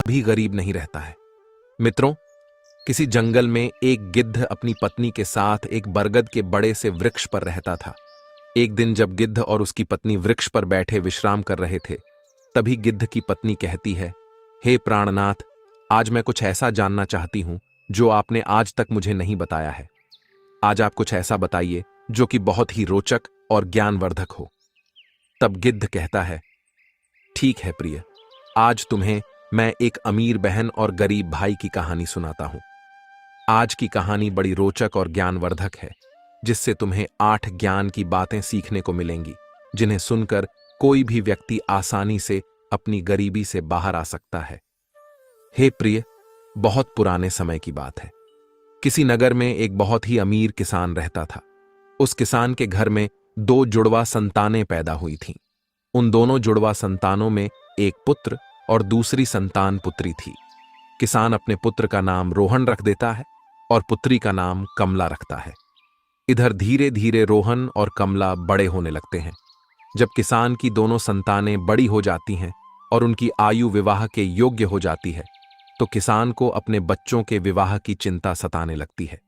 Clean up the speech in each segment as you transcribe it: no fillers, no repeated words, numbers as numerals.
भी गरीब नहीं रहता है। मित्रों, किसी जंगल में एक गिद्ध अपनी पत्नी के साथ एक बरगद के बड़े से वृक्ष पर रहता था। एक दिन जब गिद्ध और उसकी पत्नी वृक्ष पर बैठे विश्राम कर रहे थे, तभी गिद्ध की पत्नी कहती है, हे प्राणनाथ, आज मैं कुछ ऐसा जानना चाहती हूं जो आपने आज तक मुझे नहीं बताया है। आज आप कुछ ऐसा बताइए जो कि बहुत ही रोचक और ज्ञानवर्धक हो। तब गिद्ध कहता है, ठीक है प्रिय, आज तुम्हें मैं एक अमीर बहन और गरीब भाई की कहानी सुनाता हूं। आज की कहानी बड़ी रोचक और ज्ञानवर्धक है, जिससे तुम्हें 8 ज्ञान की बातें सीखने को मिलेंगी, जिन्हें सुनकर कोई भी व्यक्ति आसानी से अपनी गरीबी से बाहर आ सकता है। हे प्रिय, बहुत पुराने समय की बात है। किसी नगर में एक बहुत ही अमीर किसान रहता था। उस किसान के घर में 2 जुड़वा संतानें पैदा हुई थीं। उन दोनों जुड़वा संतानों में एक पुत्र और दूसरी संतान पुत्री थी। किसान अपने पुत्र का नाम रोहन रख देता है और पुत्री का नाम कमला रखता है। इधर धीरे धीरे रोहन और कमला बड़े होने लगते हैं। जब किसान की दोनों संतानें बड़ी हो जाती हैं और उनकी आयु विवाह के योग्य हो जाती है, तो किसान को अपने बच्चों के विवाह की चिंता सताने लगती है।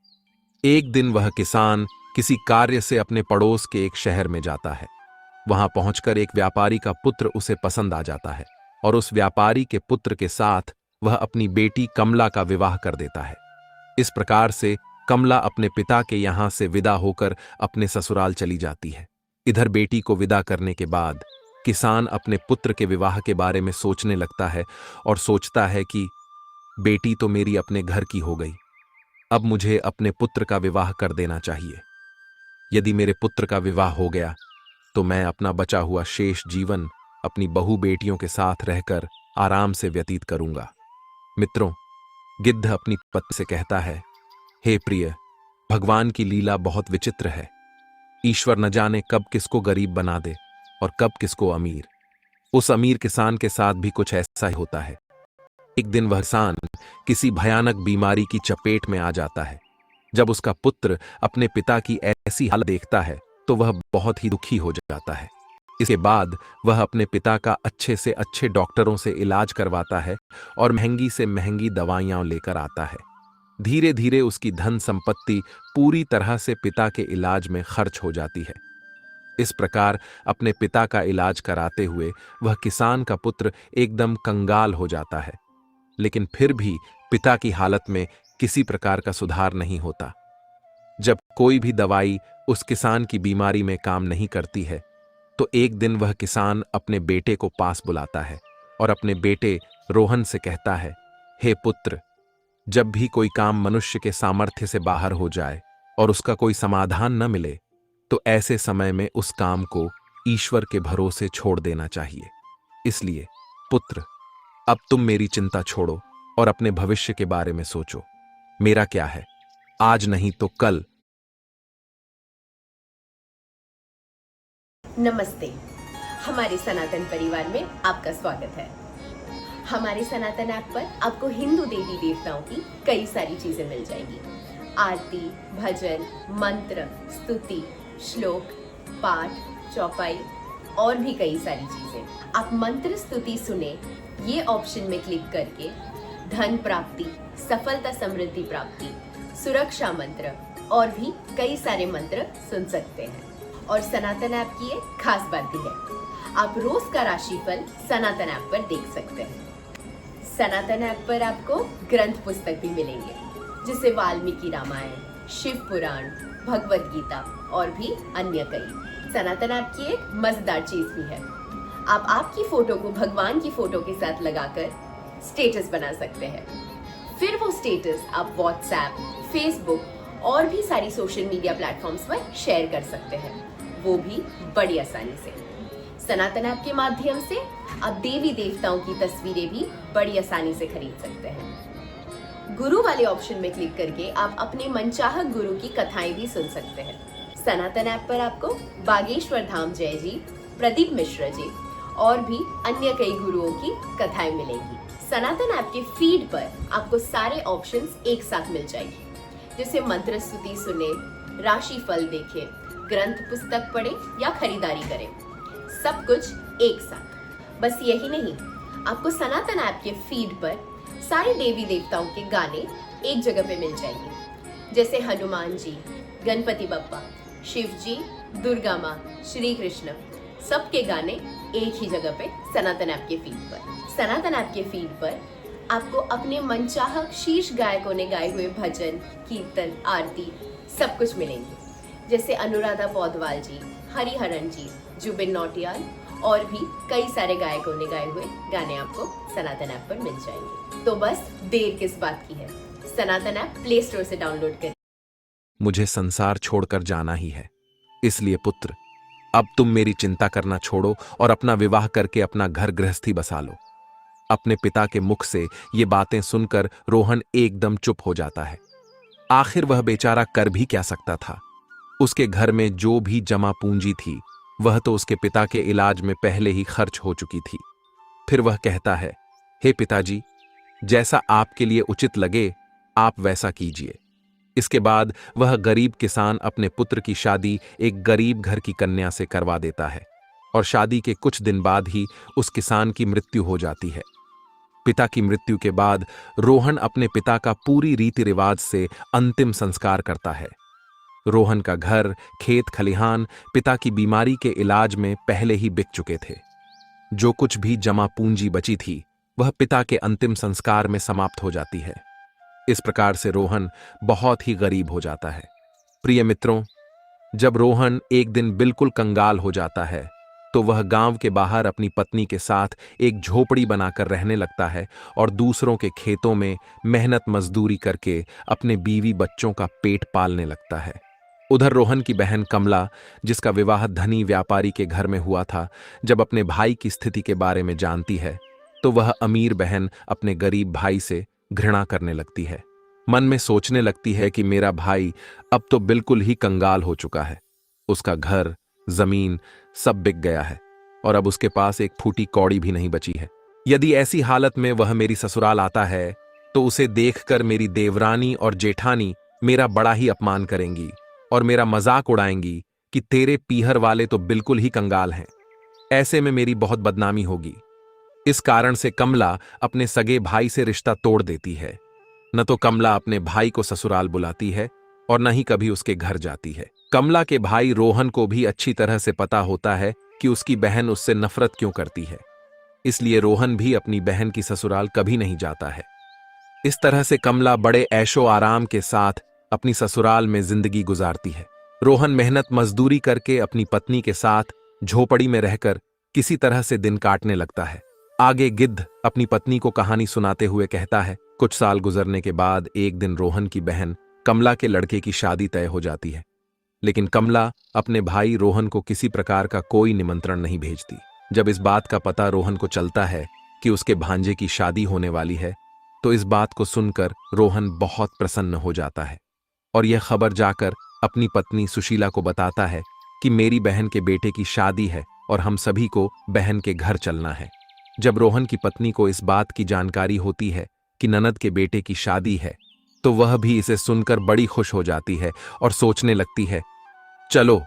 एक दिन वह किसान किसी कार्य से अपने पड़ोस के एक शहर में जाता है। वहां पहुंचकर एक व्यापारी का पुत्र उसे पसंद आ जाता है और उस व्यापारी के पुत्र के साथ वह अपनी बेटी कमला का विवाह कर देता है। इस प्रकार से कमला अपने पिता के यहां से विदा होकर अपने ससुराल चली जाती है। इधर बेटी को विदा करने के बाद किसान अपने पुत्र के विवाह के बारे में सोचने लगता है और सोचता है कि बेटी तो मेरी अपने घर की हो गई, अब मुझे अपने पुत्र का विवाह कर देना चाहिए। यदि मेरे पुत्र का विवाह हो गया तो मैं अपना बचा हुआ शेष जीवन अपनी बहू बेटियों के साथ रहकर आराम से व्यतीत करूंगा। मित्रों, गिद्ध अपनी पत्नी से कहता है, हे प्रिय, भगवान की लीला बहुत विचित्र है। ईश्वर न जाने कब किसको गरीब बना दे और कब किसको अमीर। उस अमीर किसान के साथ भी कुछ ऐसा ही होता है। एक दिन वह किसान किसी भयानक बीमारी की चपेट में आ जाता है। जब उसका पुत्र अपने पिता की ऐसी हालत देखता है तो वह बहुत ही दुखी हो जाता है। इसके बाद वह अपने पिता का अच्छे से अच्छे डॉक्टरों से इलाज करवाता है और महंगी से महंगी दवाइयां लेकर आता है। धीरे धीरे उसकी धन संपत्ति पूरी तरह से पिता के इलाज में खर्च हो जाती है। इस प्रकार अपने पिता का इलाज कराते हुए वह किसान का पुत्र एकदम कंगाल हो जाता है। लेकिन फिर भी पिता की हालत में किसी प्रकार का सुधार नहीं होता। जब कोई भी दवाई उस किसान की बीमारी में काम नहीं करती है, तो एक दिन वह किसान अपने बेटे को पास बुलाता है और अपने बेटे रोहन से कहता है, हे पुत्र, जब भी कोई काम मनुष्य के सामर्थ्य से बाहर हो जाए और उसका कोई समाधान न मिले, तो ऐसे समय में उस काम को ईश्वर के भरोसे छोड़ देना चाहिए। इसलिए पुत्र, अब तुम मेरी चिंता छोड़ो और अपने भविष्य के बारे में सोचो। मेरा क्या है, आज नहीं तो कल। नमस्ते, हमारे सनातन परिवार में आपका स्वागत है। हमारे सनातन ऐप पर आपको हिंदू देवी देवताओं की कई सारी चीजें मिल जाएंगी। आरती, भजन, मंत्र, स्तुति, श्लोक, पाठ, चौपाई और भी कई सारी चीजें। आप मंत्र स्तुति सुने ये ऑप्शन में क्लिक करके धन प्राप्ति, सफलता समृद्धि प्राप्ति, सुरक्षा मंत्र और भी कई सारे मंत्र सुन सकते हैं। और सनातन ऐप की एक खास बात भी है, आप रोज का राशिफल सनातन ऐप पर देख सकते हैं। सनातन ऐप पर आपको ग्रंथ पुस्तक भी मिलेंगे, जिसे वाल्मीकि रामायण, शिव पुराण, भगवद गीता और भी अन्य कई। सनातन ऐप की एक मजेदार चीज भी है, आप आपकी फोटो को भगवान की फोटो के साथ लगाकर स्टेटस बना सकते हैं। फिर वो स्टेटस आप व्हाट्सएप, फेसबुक और भी सारी सोशल मीडिया प्लेटफॉर्म्स पर शेयर कर सकते हैं, वो भी बड़ी आसानी से। सनातन ऐप के माध्यम से आप देवी देवताओं की तस्वीरें भी बड़ी आसानी से खरीद सकते हैं। गुरु वाले ऑप्शन में क्लिक करके आप अपने मनचाहा गुरु की कथाएं भी सुन सकते हैं। सनातन ऐप पर आपको बागेश्वर धाम जय जी, प्रदीप मिश्रा जी और भी अन्य कई गुरुओं की कथाएं मिलेंगी। सनातन ऐप के फीड पर आपको सारे ऑप्शंस एक साथ मिल जाएंगे, जैसे मंत्र स्तुति सुने, राशि फल देखें, ग्रंथ पुस्तक पढ़े या खरीदारी करें, सब कुछ एक साथ। बस यही नहीं, आपको सनातन ऐप के फीड पर सारे देवी देवताओं के गाने एक जगह पे मिल जाएंगे, जैसे हनुमान जी, गणपति बप्पा, शिव जी, दुर्गा माँ, श्री कृष्ण, सबके गाने एक ही जगह पे सनातन ऐप के फीड पर। सनातन ऐप के फीड पर आपको अपने मनचाहक शीर्ष गायकों ने गाए हुए भजन, कीर्तन, आरती सब कुछ मिलेंगे, जैसे अनुराधा पौडवाल जी, हरिहरन जी, जुबिन नौटियाल और भी कई सारे गायकों ने गाए हुए गाने आपको सनातन ऐप पर मिल जाएंगे। तो बस देर किस बात की है, सनातन ऐप प्ले स्टोर से डाउनलोड करें। मुझे संसार छोड़कर जाना ही है, इसलिए पुत्र अब तुम मेरी चिंता करना छोड़ो और अपना विवाह करके अपना घर गृहस्थी बसा लो। अपने पिता के मुख से ये बातें सुनकर रोहन एकदम चुप हो जाता है। आखिर वह बेचारा कर भी क्या सकता था। उसके घर में जो भी जमा पूंजी थी वह तो उसके पिता के इलाज में पहले ही खर्च हो चुकी थी। फिर वह कहता है, हे पिताजी, जैसा आपके लिए उचित लगे आप वैसा कीजिए। इसके बाद वह गरीब किसान अपने पुत्र की शादी एक गरीब घर की कन्या से करवा देता है और शादी के कुछ दिन बाद ही उस किसान की मृत्यु हो जाती है। पिता की मृत्यु के बाद रोहन अपने पिता का पूरी रीति रिवाज से अंतिम संस्कार करता है। रोहन का घर, खेत खलिहान पिता की बीमारी के इलाज में पहले ही बिक चुके थे। जो कुछ भी जमा पूंजी बची थी वह पिता के अंतिम संस्कार में समाप्त हो जाती है। इस प्रकार से रोहन बहुत ही गरीब हो जाता है। प्रिय मित्रों, जब रोहन एक दिन बिल्कुल कंगाल हो जाता है तो वह गांव के बाहर अपनी पत्नी के साथ एक झोपड़ी बनाकर रहने लगता है और दूसरों के खेतों में मेहनत मजदूरी करके अपने बीवी बच्चों का पेट पालने लगता है। उधर रोहन की बहन कमला, जिसका विवाह धनी व्यापारी के घर में हुआ था, जब अपने भाई की स्थिति के बारे में जानती है तो वह अमीर बहन अपने गरीब भाई से घृणा करने लगती है। मन में सोचने लगती है कि मेरा भाई अब तो बिल्कुल ही कंगाल हो चुका है। उसका घर, जमीन सब बिक गया है और अब उसके पास एक फूटी कौड़ी भी नहीं बची है। यदि ऐसी हालत में वह मेरी ससुराल आता है तो उसे देखकर मेरी देवरानी और जेठानी मेरा बड़ा ही अपमान करेंगी और मेरा मजाक उड़ाएंगी कि तेरे पीहर वाले तो बिल्कुल ही कंगाल हैं। ऐसे में मेरी बहुत बदनामी होगी। इस कारण से कमला अपने सगे भाई से रिश्ता तोड़ देती है। न तो कमला अपने भाई को ससुराल बुलाती है और न ही कभी उसके घर जाती है। कमला के भाई रोहन को भी अच्छी तरह से पता होता है कि उसकी बहन उससे नफरत क्यों करती है, इसलिए रोहन भी अपनी बहन की ससुराल कभी नहीं जाता है। इस तरह से कमला बड़े ऐशो आराम के साथ अपनी ससुराल में जिंदगी गुजारती है। रोहन मेहनत मजदूरी करके अपनी पत्नी के साथ झोपड़ी में रहकर किसी तरह से दिन काटने लगता है। आगे गिद्ध अपनी पत्नी को कहानी सुनाते हुए कहता है, कुछ साल गुजरने के बाद एक दिन रोहन की बहन कमला के लड़के की शादी तय हो जाती है, लेकिन कमला अपने भाई रोहन को किसी प्रकार का कोई निमंत्रण नहीं भेजती। जब इस बात का पता रोहन को चलता है कि उसके भांजे की शादी होने वाली है तो इस बात को सुनकर रोहन बहुत प्रसन्न हो जाता है और यह खबर जाकर अपनी पत्नी सुशीला को बताता है कि मेरी बहन के बेटे की शादी है और हम सभी को बहन के घर चलना है। जब रोहन की पत्नी को इस बात की जानकारी होती है कि ननद के बेटे की शादी है तो वह भी इसे सुनकर बड़ी खुश हो जाती है और सोचने लगती है, चलो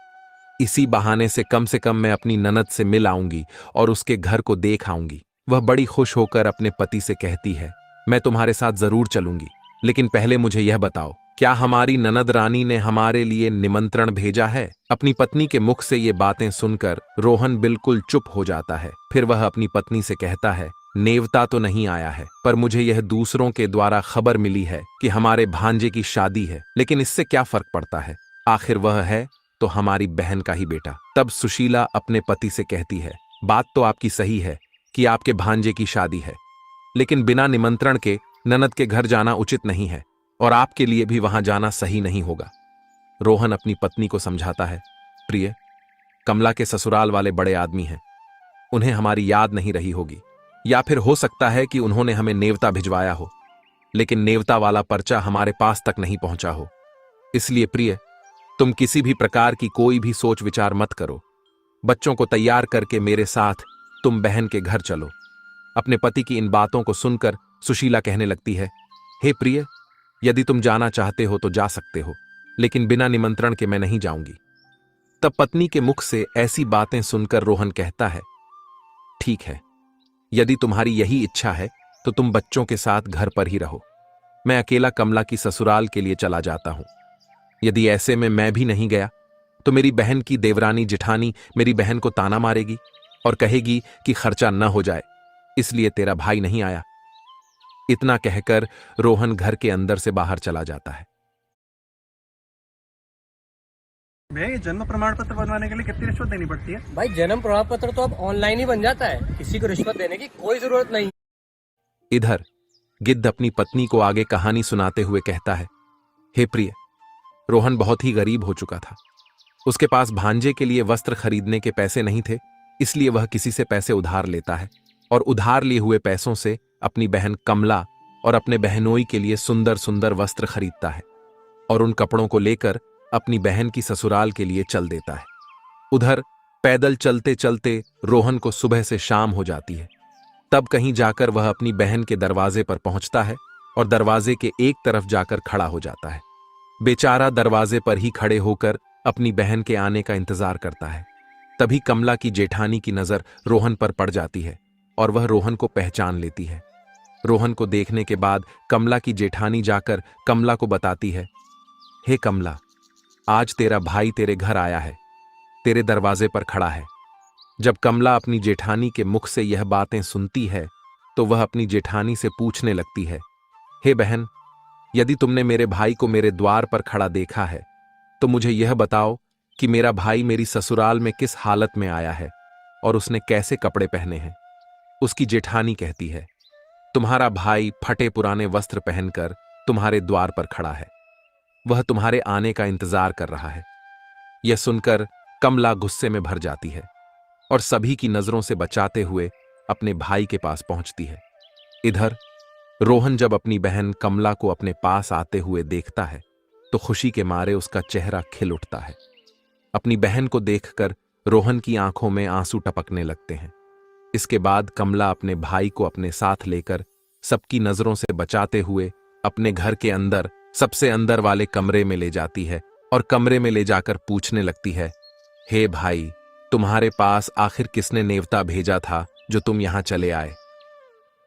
इसी बहाने से कम मैं अपनी ननद से मिल आऊंगी और उसके घर को देख आऊंगी। वह बड़ी खुश होकर अपने पति से कहती है, मैं तुम्हारे साथ जरूर चलूंगी, लेकिन पहले मुझे यह बताओ, क्या हमारी ननद रानी ने हमारे लिए निमंत्रण भेजा है? अपनी पत्नी के मुख से ये बातें सुनकर रोहन बिल्कुल चुप हो जाता है। फिर वह अपनी पत्नी से कहता है, नेवता तो नहीं आया है, पर मुझे यह दूसरों के द्वारा खबर मिली है कि हमारे भांजे की शादी है, लेकिन इससे क्या फर्क पड़ता है, आखिर वह है तो हमारी बहन का ही बेटा। तब सुशीला अपने पति से कहती है, बात तो आपकी सही है कि आपके भांजे की शादी है, लेकिन बिना निमंत्रण के ननद के घर जाना उचित नहीं है और आपके लिए भी वहां जाना सही नहीं होगा। रोहन अपनी पत्नी को समझाता है, प्रिय, कमला के ससुराल वाले बड़े आदमी हैं, उन्हें हमारी याद नहीं रही होगी, या फिर हो सकता है कि उन्होंने हमें नेवता भिजवाया हो, लेकिन नेवता वाला पर्चा हमारे पास तक नहीं पहुंचा हो। इसलिए प्रिय, तुम किसी भी प्रकार की कोई भी सोच विचार मत करो। बच्चों को तैयार करके मेरे साथ तुम बहन के घर चलो। अपने पति की इन बातों को सुनकर सुशीला कहने लगती है, हे प्रिय, यदि तुम जाना चाहते हो तो जा सकते हो, लेकिन बिना निमंत्रण के मैं नहीं जाऊंगी। तब पत्नी के मुख से ऐसी बातें सुनकर रोहन कहता है, ठीक है, यदि तुम्हारी यही इच्छा है तो तुम बच्चों के साथ घर पर ही रहो। मैं अकेला कमला की ससुराल के लिए चला जाता हूं। यदि ऐसे में मैं भी नहीं गया तो मेरी बहन की देवरानी जिठानी मेरी बहन को ताना मारेगी और कहेगी कि खर्चा न हो जाए, इसलिए तेरा भाई नहीं आया। इतना कहकर रोहन घर के अंदर से बाहर चला जाता है। भैया ये जन्म प्रमाण पत्र बनवाने के लिए कितनी रिश्वत देनी पड़ती है? भाई जन्म प्रमाण पत्र तो अब ऑनलाइन ही बन जाता है, किसी को रिश्वत देने की कोई जरूरत नहीं। इधर गिद्ध अपनी पत्नी को आगे कहानी सुनाते हुए कहता है, हे प्रिय, रोहन बहुत ही गरीब हो चुका था। उसके पास भांजे के लिए वस्त्र खरीदने के पैसे नहीं थे, इसलिए वह किसी से पैसे उधार लेता है और उधार लिए हुए पैसों से अपनी बहन कमला और अपने बहनोई के लिए सुंदर सुंदर वस्त्र खरीदता है और उन कपड़ों को लेकर अपनी बहन की ससुराल के लिए चल देता है। उधर पैदल चलते चलते रोहन को सुबह से शाम हो जाती है। तब कहीं जाकर वह अपनी बहन के दरवाजे पर पहुंचता है और दरवाजे के एक तरफ जाकर खड़ा हो जाता है। बेचारा दरवाजे पर ही खड़े होकर अपनी बहन के आने का इंतजार करता है। तभी कमला की जेठानी की नजर रोहन पर पड़ जाती है और वह रोहन को पहचान लेती है। रोहन को देखने के बाद कमला की जेठानी जाकर कमला को बताती है, हे कमला, आज तेरा भाई तेरे घर आया है, तेरे दरवाजे पर खड़ा है। जब कमला अपनी जेठानी के मुख से यह बातें सुनती है तो वह अपनी जेठानी से पूछने लगती है, हे बहन, यदि तुमने मेरे भाई को मेरे द्वार पर खड़ा देखा है तो मुझे यह बताओ कि मेरा भाई मेरी ससुराल में किस हालत में आया है और उसने कैसे कपड़े पहने हैं। उसकी जेठानी कहती है, तुम्हारा भाई फटे पुराने वस्त्र पहनकर तुम्हारे द्वार पर खड़ा है, वह तुम्हारे आने का इंतजार कर रहा है। यह सुनकर कमला गुस्से में भर जाती है और सभी की नजरों से बचाते हुए अपने भाई के पास पहुंचती है। इधर रोहन जब अपनी बहन कमला को अपने पास आते हुए देखता है तो खुशी के मारे उसका चेहरा खिल उठता है। अपनी बहन को देखकर रोहन की आंखों में आंसू टपकने लगते हैं। इसके बाद कमला अपने भाई को अपने साथ लेकर सबकी नजरों से बचाते हुए अपने घर के अंदर सबसे अंदर वाले कमरे में ले जाती है और कमरे में ले जाकर पूछने लगती है, हे भाई, तुम्हारे पास आखिर किसने नेवता भेजा था जो तुम यहां चले आए?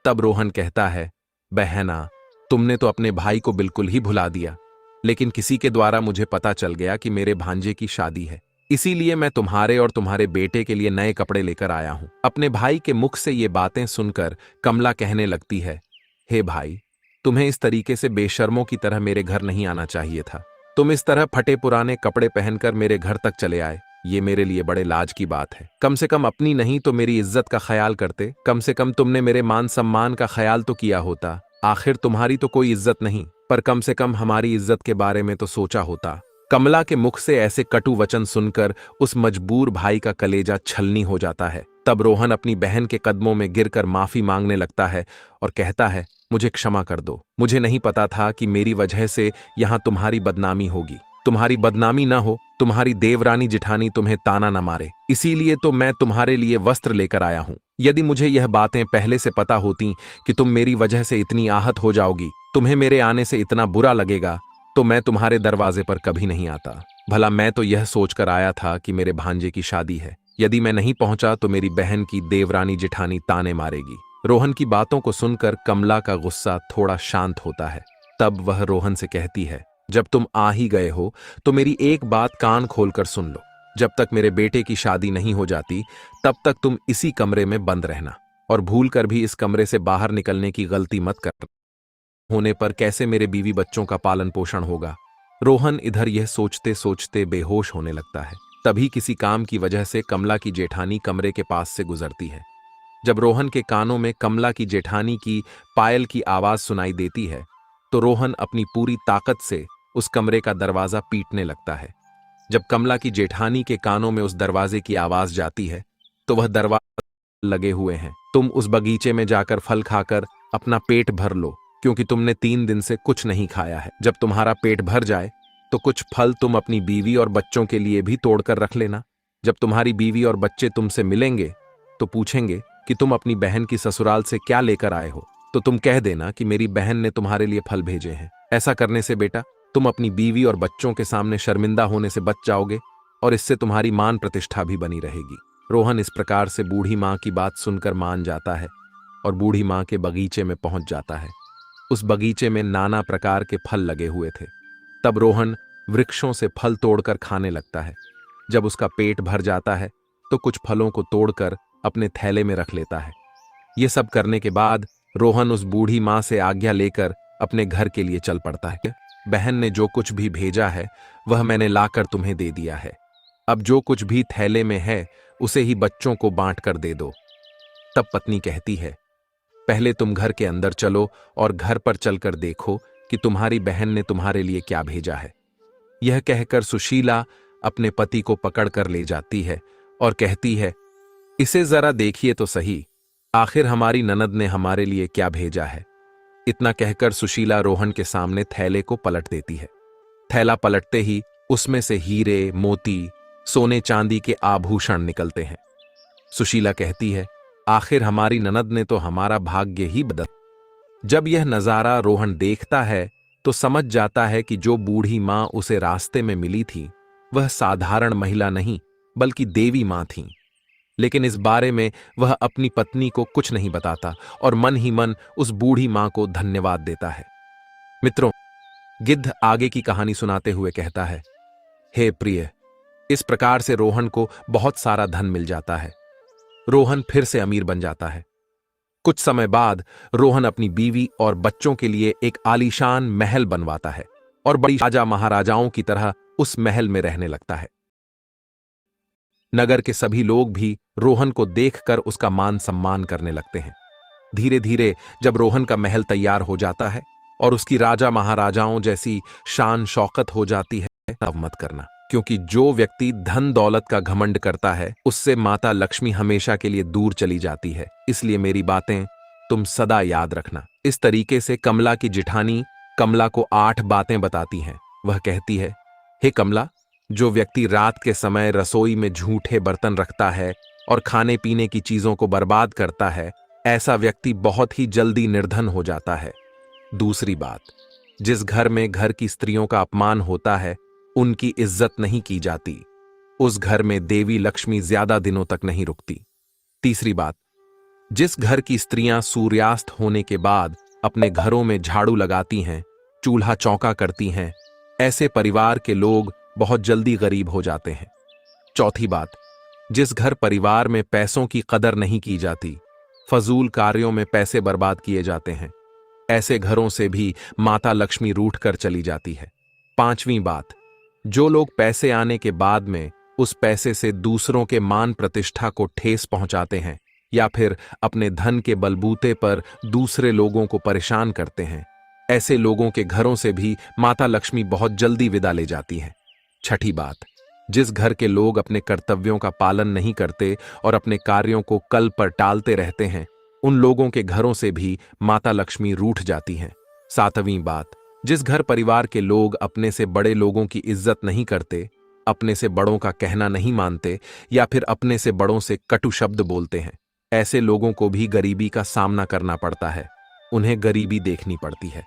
तब रोहन कहता है, बहना, तुमने तो अपने भाई को बिल्कुल ही भुला दिया, लेकिन किसी के द्वारा मुझे पता चल गया कि मेरे भांजे की शादी है, इसीलिए मैं तुम्हारे और तुम्हारे बेटे के लिए नए कपड़े लेकर आया हूं। अपने भाई के मुख से ये बातें सुनकर कमला कहने लगती है, हे भाई, तुम्हें इस तरीके से बेशर्मों की तरह मेरे घर नहीं आना चाहिए था। तुम इस तरह फटे पुराने कपड़े पहनकर मेरे घर तक चले आए, ये मेरे लिए बड़े लाज की बात है। कम से कम अपनी नहीं तो मेरी इज्जत का ख्याल करते, कम से कम तुमने मेरे मान सम्मान का ख्याल तो किया होता। आखिर तुम्हारी तो कोई इज्जत नहीं, पर कम से कम हमारी इज्जत के बारे में तो सोचा होता। कमला के मुख से ऐसे कटु वचन सुनकर उस मजबूर भाई का कलेजा छलनी हो जाता है। तब रोहन अपनी बहन के कदमों में गिरकर माफी मांगने लगता है और कहता है, मुझे क्षमा कर दो, मुझे नहीं पता था कि मेरी वजह से यहां तुम्हारी बदनामी होगी। तुम्हारी बदनामी ना हो, तुम्हारी देवरानी जिठानी तुम्हें ताना न मारे, इसीलिए तो मैं तुम्हारे लिए वस्त्र लेकर आया हूं। यदि मुझे यह बातें पहले से पता होती कि तुम मेरी वजह से इतनी आहत हो जाओगी, तुम्हें मेरे आने से इतना बुरा लगेगा, तो मैं तुम्हारे दरवाजे पर कभी नहीं आता। भला मैं तो यह सोचकर आया था कि मेरे भांजे की शादी है, यदि मैं नहीं पहुंचा तो मेरी बहन की देवरानी जिठानी ताने मारेगी। रोहन की बातों को सुनकर कमला का गुस्सा थोड़ा शांत होता है। तब वह रोहन से कहती है, जब तुम आ ही गए हो तो मेरी एक बात कान खोलकर सुन लो। जब तक मेरे बेटे की शादी नहीं हो जाती तब तक तुम इसी कमरे में बंद रहना और भूल कर भी इस कमरे से बाहर निकलने की गलती मत कर। होने पर कैसे मेरे बीवी बच्चों का पालन पोषण होगा। रोहन इधर यह सोचते सोचते बेहोश होने लगता है। तभी किसी काम की वजह से कमला की जेठानी कमरे के पास से गुजरती है। जब रोहन के कानों में कमला की जेठानी की पायल की आवाज सुनाई देती है तो रोहन अपनी पूरी ताकत से उस कमरे का दरवाजा पीटने लगता है। जब कमला की जेठानी के कानों में उस दरवाजे की आवाज जाती है तो वह दरवाजा लगे हुए हैं, तुम उस बगीचे में जाकर फल खाकर अपना पेट भर लो, क्योंकि तुमने 3 दिन से कुछ नहीं खाया है। जब तुम्हारा पेट भर जाए तो कुछ फल तुम अपनी बीवी और बच्चों के लिए भी तोड़कर रख लेना। जब तुम्हारी बीवी और बच्चे तुमसे मिलेंगे तो पूछेंगे कि तुम अपनी बहन की ससुराल से क्या लेकर आए हो, तो तुम कह देना कि मेरी बहन ने तुम्हारे लिए फल भेजे हैं। ऐसा करने से बेटा तुम अपनी बीवी और बच्चों के सामने शर्मिंदा होने से बच जाओगे और इससे तुम्हारी मान प्रतिष्ठा भी बनी रहेगी। रोहन इस प्रकार से बूढ़ी मां की बात सुनकर मान जाता है और बूढ़ी माँ के बगीचे में पहुंच जाता है। उस बगीचे में नाना प्रकार के फल लगे हुए थे। तब रोहन वृक्षों से फल तोड़कर खाने लगता है। जब उसका पेट भर जाता है तो कुछ फलों को तोड़कर अपने थैले में रख लेता है। ये सब करने के बाद रोहन उस बूढ़ी माँ से आज्ञा लेकर अपने घर के लिए चल पड़ता है। बहन ने जो कुछ भी भेजा है वह मैंने लाकर तुम्हें दे दिया है। अब जो कुछ भी थैले में है उसे ही बच्चों को बांट कर दे दो। तब पत्नी कहती है, पहले तुम घर के अंदर चलो और घर पर चलकर देखो कि तुम्हारी बहन ने तुम्हारे लिए क्या भेजा है। यह कहकर सुशीला अपने पति को पकड़कर ले जाती है और कहती है, इसे जरा देखिए तो सही, आखिर हमारी ननद ने हमारे लिए क्या भेजा है। इतना कहकर सुशीला रोहन के सामने थैले को पलट देती है। थैला पलटते ही उसमें से हीरे, मोती, सोने चांदी के आभूषण निकलते हैं। सुशीला कहती है, आखिर हमारी ननद ने तो हमारा भाग्य ही बदल। जब यह नजारा रोहन देखता है तो समझ जाता है कि जो बूढ़ी माँ उसे रास्ते में मिली थी वह साधारण महिला नहीं बल्कि देवी माँ थी। लेकिन इस बारे में वह अपनी पत्नी को कुछ नहीं बताता और मन ही मन उस बूढ़ी माँ को धन्यवाद देता है। मित्रों, गिद्ध आगे की कहानी सुनाते हुए कहता है, हे प्रिय, इस प्रकार से रोहन को बहुत सारा धन मिल जाता है। रोहन फिर से अमीर बन जाता है। कुछ समय बाद रोहन अपनी बीवी और बच्चों के लिए एक आलीशान महल बनवाता है और बड़ी राजा महाराजाओं की तरह उस महल में रहने लगता है। नगर के सभी लोग भी रोहन को देखकर उसका मान सम्मान करने लगते हैं। धीरे धीरे जब रोहन का महल तैयार हो जाता है और उसकी राजा महाराजाओं जैसी शान शौकत हो जाती है, तब मत करना, क्योंकि जो व्यक्ति धन दौलत का घमंड करता है उससे माता लक्ष्मी हमेशा के लिए दूर चली जाती है। इसलिए मेरी बातें तुम सदा याद रखना। इस तरीके से कमला की जिठानी कमला को 8 बातें बताती हैं। वह कहती है, हे कमला, जो व्यक्ति रात के समय रसोई में झूठे बर्तन रखता है और खाने पीने की चीजों को बर्बाद करता है, ऐसा व्यक्ति बहुत ही जल्दी निर्धन हो जाता है। दूसरी बात, जिस घर में घर की स्त्रियों का अपमान होता है, उनकी इज्जत नहीं की जाती, उस घर में देवी लक्ष्मी ज्यादा दिनों तक नहीं रुकती। तीसरी बात, जिस घर की स्त्रियां सूर्यास्त होने के बाद अपने घरों में झाड़ू लगाती हैं, चूल्हा चौका करती हैं, ऐसे परिवार के लोग बहुत जल्दी गरीब हो जाते हैं। चौथी बात, जिस घर परिवार में पैसों की कदर नहीं की जाती, फजूल कार्यों में पैसे बर्बाद किए जाते हैं, ऐसे घरों से भी माता लक्ष्मी रूठ कर चली जाती है। पांचवी बात, जो लोग पैसे आने के बाद में उस पैसे से दूसरों के मान प्रतिष्ठा को ठेस पहुंचाते हैं या फिर अपने धन के बलबूते पर दूसरे लोगों को परेशान करते हैं, ऐसे लोगों के घरों से भी माता लक्ष्मी बहुत जल्दी विदा ले जाती हैं। छठी बात, जिस घर के लोग अपने कर्तव्यों का पालन नहीं करते और अपने कार्यों को कल पर टालते रहते हैं, उन लोगों के घरों से भी माता लक्ष्मी रूठ जाती हैं। सातवीं बात, जिस घर परिवार के लोग अपने से बड़े लोगों की इज्जत नहीं करते, अपने से बड़ों का कहना नहीं मानते या फिर अपने से बड़ों से कटु शब्द बोलते हैं, ऐसे लोगों को भी गरीबी का सामना करना पड़ता है, उन्हें गरीबी देखनी पड़ती है।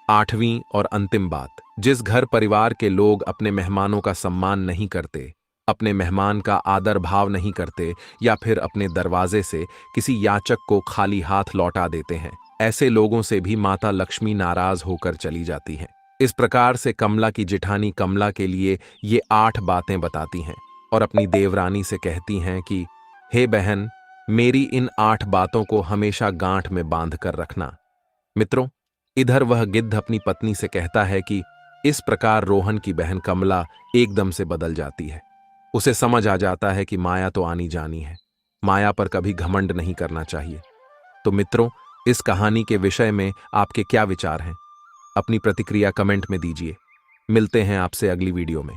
आठवीं और अंतिम बात, जिस घर परिवार के लोग अपने मेहमानों का सम्मान नहीं करते, अपने मेहमान का आदर भाव नहीं करते या फिर अपने दरवाजे से किसी याचक को खाली हाथ लौटा देते हैं, ऐसे लोगों से भी माता लक्ष्मी नाराज होकर चली जाती हैं। इस प्रकार से कमला की जिठानी कमला के लिए ये 8 बातें बताती हैं और अपनी देवरानी से कहती हैं कि हे बहन, मेरी इन 8 बातों को हमेशा गांठ में बांध कर रखना। मित्रों, इधर वह गिद्ध अपनी पत्नी से कहता है कि इस प्रकार रोहन की बहन कमला एकदम से बदल जाती है। उसे समझ आ जाता है कि माया तो आनी जानी है, माया पर कभी घमंड नहीं करना चाहिए। तो मित्रों, इस कहानी के विषय में आपके क्या विचार हैं? अपनी प्रतिक्रिया कमेंट में दीजिए। मिलते हैं आपसे अगली वीडियो में।